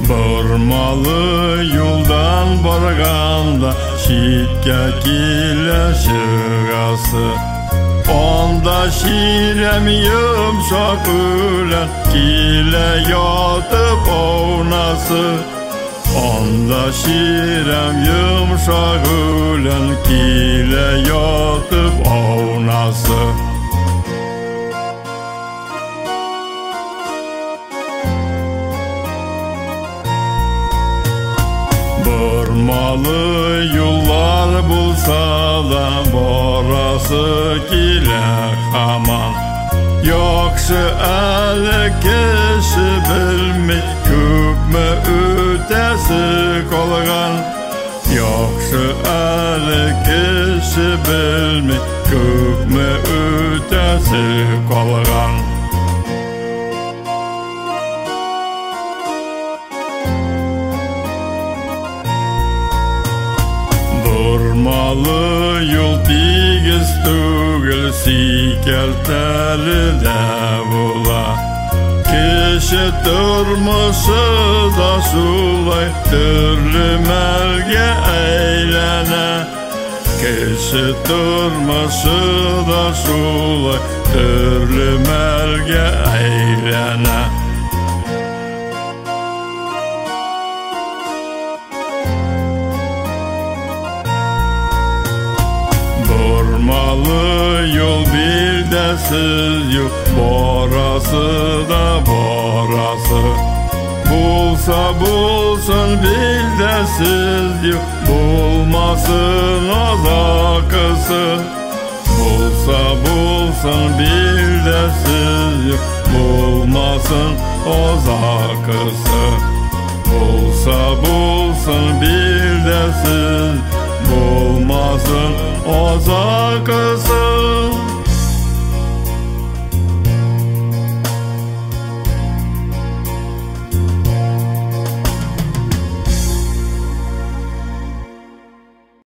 Burmalı yoldan barganda şitke kile şırası. Onda şirem yumşak ülen kile yatıp oynası. Onda şirem yumşak ülen kile yatıp oynası. Burmalı yollar bulsa da borası kile haman. Yoksa eli kişi bilmey köpme ötesi kolgan. Yoksa eli kişi bilmey köpme ötesi kolgan. Burmalı yol tigiz tugil sikelteli de bula. Kişi durmuşu da sulay türlü melge eylene. Kişi durmuşu da sulay türlü melge eylene. Burmalı yol bir de siz yok, borası da borası. Bulsa bulsun bir de siz yok, bulmasın o zakısı. Bulsa bulsun bir de siz yok, bulmasın o zakısı. Bulsa bulsun bir de siz bulmasın o zakısı.